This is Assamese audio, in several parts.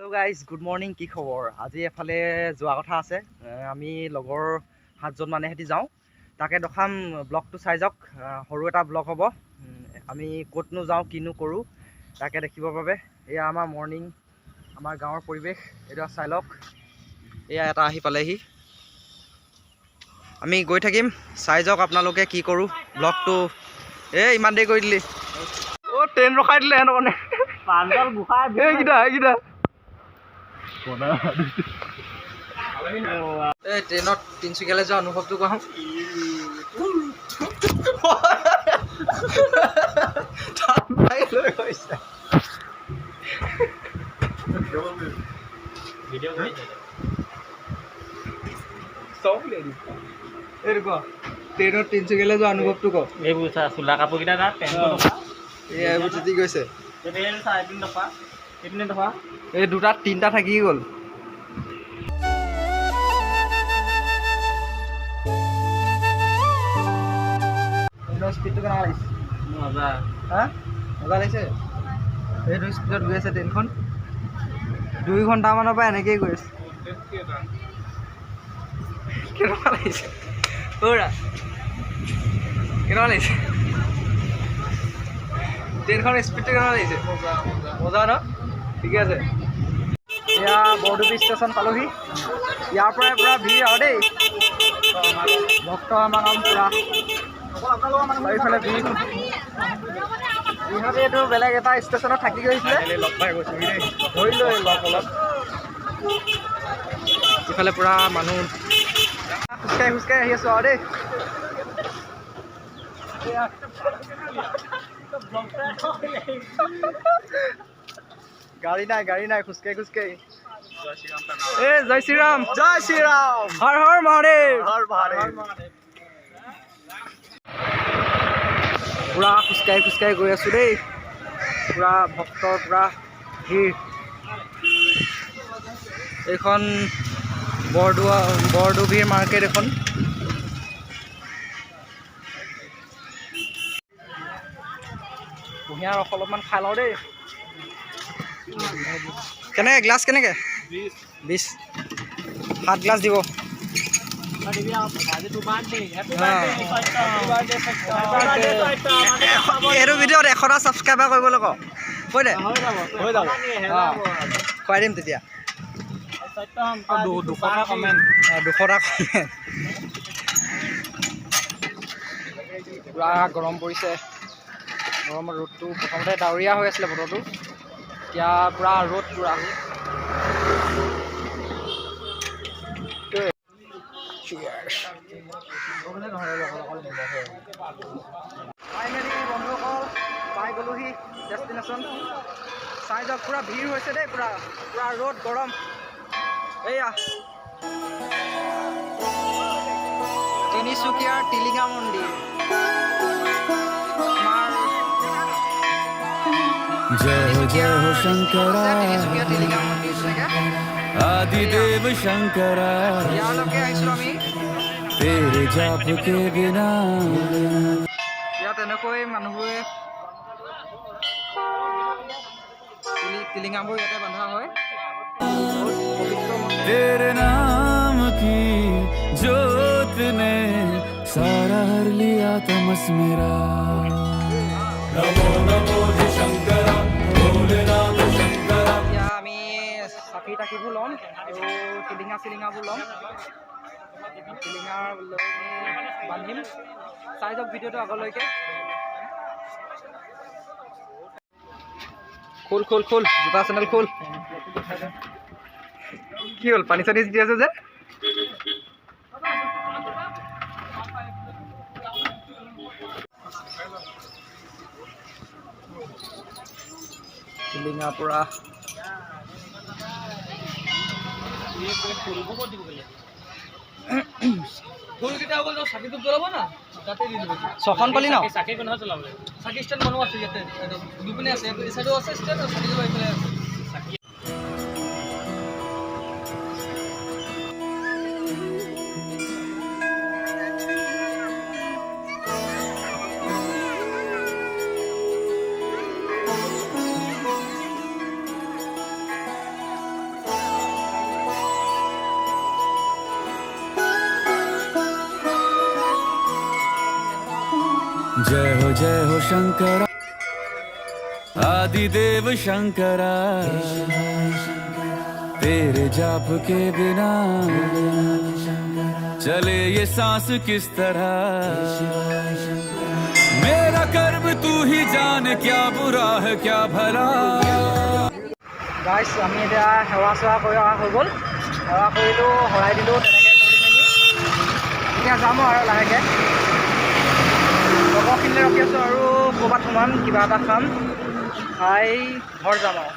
हेलो गाइज गुड मर्निंग की खबर আজি এফালে যোৱা কথা আছে আমি লগৰ 7জন মানে হেতি যাওঁ তাকে দেখাম ব্লগটো চাই যাওক সৰু এটা ব্লগ হ'ব আমি ক'তনো যাওঁ কিনো কৰোঁ তাকে দেখিবৰ বাবে এয়া আমাৰ মৰ্নিং আমাৰ গাঁৱৰ পৰিৱেশ এটা চাই লওক এয়া এটা আহি পালেহি আমি গৈ থাকিম চাই যাওক আপোনালোকে কি কৰোঁ ব্লগটো ইমান দেৰি কৰি দিলি অ' ট্ৰেইন ৰখাই দিলে হেনো মানে পাণ্ডল গুখাই এইকেইটা ট্ৰেইনত তিনিচুকীয়ালৈ যোৱা অনুভৱটো কওঁ ট্ৰেইনত তিনিচুকীয়ালৈ যোৱা অনুভৱটো কওঁ এইবোৰ চা চোলা কাপোৰকেইটা তাত এইবোৰ তিতি গৈছে এই দুটাত তিনিটা থাকি গ'ল স্পীডটো কেনেকুৱা লাগিছে মজা লাগিছে এইটো স্পীডত গৈ আছে ট্ৰেইনখন 2 ঘণ্টামানৰ পৰা এনেকেই গৈ আছে কেনেকুৱা লাগিছে কেনেকুৱা লাগিছে ট্ৰেইনখন স্পীডটো কেনেকুৱা লাগিছে মজা ন ঠিকে আছে এয়া বৰডুবি ষ্টেচন পালোহি ইয়াৰ পৰাই পূৰা ভিৰ আৰু দেই ভক্ত আমাৰ পূৰা চাৰিওফালে ভিৰ ইহঁতে এইটো বেলেগ এটা ষ্টেচনত থাকি গৈছিলে ধৰিলোঁ লগ অলপ ইফালে পূৰা মানুহ খোজকাঢ়ি আহি আছোঁ আৰু দেই গাড়ী নাই খোজকাঢ়ি জয় শ্ৰীৰাম হৰ হৰ মহাদেৱ পূৰা খোজকাঢ়ি গৈ আছোঁ দেই পূৰা ভক্তৰ পূৰা ভিৰ এইখন বৰডুবিৰ মাৰ্কেট এখন কুঁহিয়াৰ ৰস অলপমান খাই লওঁ দেই কেনেকৈ গ্লাছ কেনেকৈ 20 7 গ্লাছ দিব এইটো ভিডিঅ'ত 100টা ছাবস্ক্ৰাইবাৰ কৰিবলৈ কওঁ হৈ দে খুৱাই দিম তেতিয়া 200টা কমেণ্ট পূৰা গৰম পৰিছে গৰমৰ ৰ'দটো প্ৰথমতে ডাৱৰীয়া হৈ আছিলে বতৰটো এতিয়া পূৰা ৰ'দ পূৰা ফাইনেলি বন্ধুসকল পাই গ'লোহি ডেষ্টিনেশ্যন চাই যাওক পূৰা ভিৰ হৈছে দেই পূৰা ৰ'দ গৰম এয়া তিনিচুকীয়াৰ টিলিঙা মন্দিৰ जय हो शंकरा টিলিঙা মন্দিৰ आदिदेव शंकरा ইয়ালৈকে আহিছোঁ আমি तेरे जाप के बिना ইয়াত এনেকৈ মানুহবোৰে টিলিঙাবোৰ ইয়াতে বন্ধা হয় বহুত পবিত্ৰ মন্দিৰ तेरे नाम की जोत ने सारा हर लिया तमस मेरा नमो नमो शंकरा भोलेनाथ शंकरा এতিয়া আমি চাকি-তাকিবোৰ ল'ম আৰু টিলিঙাবোৰ ল'ম টিলিঙাৰ লৈ বান্ধিম চাই যাওক ভিডিঅ'টো আগলৈকে খোল জোতা চেণ্ডেল খোল কি হ'ল পানী চানী দি আছে যে টিলিঙা পৰা ফুলকেইটা অকল চাকিটো জ্বলাব না তাতে দি দিব ছখন পালি ন চাকি কেনেকৈ জ্বলাব চাকি ষ্টেণ্ড বনোৱা আছে ইয়াতে দুপিনে আছে এই চাইডো আছে ষ্টেণ্ড আৰু চাকি জ্বলাই পেলাই আছে जय हो शंकरा आदिदेव शंकरा तेरे जाप के बिना चले ये सांस किस तरह मेरा कर्म तू ही जान क्या बुरा है क्या भला গাইছ আমি এতিয়া সেৱা চেৱা কৰা হৈ গ'ল সেৱা কৰিলোঁ শৰাই দিলোঁ তেনেকৈ কৰি মেলি এতিয়া যাম আৰু লাহেকৈ লগৰখিনিলৈ ৰখি আছোঁ আৰু ক'ৰবাত সোমাম কিবা এটা খাম খাই ঘৰ যাম আৰু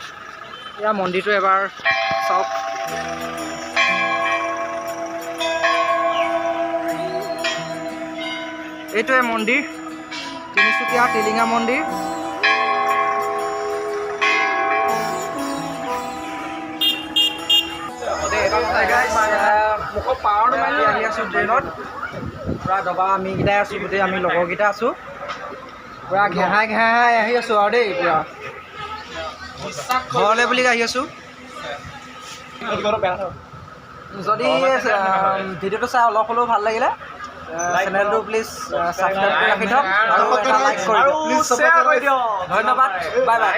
এতিয়া মন্দিৰটো এবাৰ চাওক এইটোৱে মন্দিৰ তিনিচুকীয়া টিলিঙা মন্দিৰ মুখত পাৱাৰটো মাৰি আহি আছোঁ ট্ৰেইনত পূৰা দবা আমিকেইটাই আছোঁ গোটেই আমি লগৰকেইটা আছোঁ পূৰা ঘেহাই ঘেহাই আহি আছোঁ আৰু দেই পূৰা ঘৰলৈ বুলি আহি আছোঁ যদি ভিডিঅ'টো চাই অলপ হ'লেও ভাল লাগিলে চেনেলটো প্লিজ ছাবস্ক্ৰাইব কৰি ৰাখি দিয়ক আৰু এটা লাইক কৰি দিয়ক ধন্যবাদ বাই বাই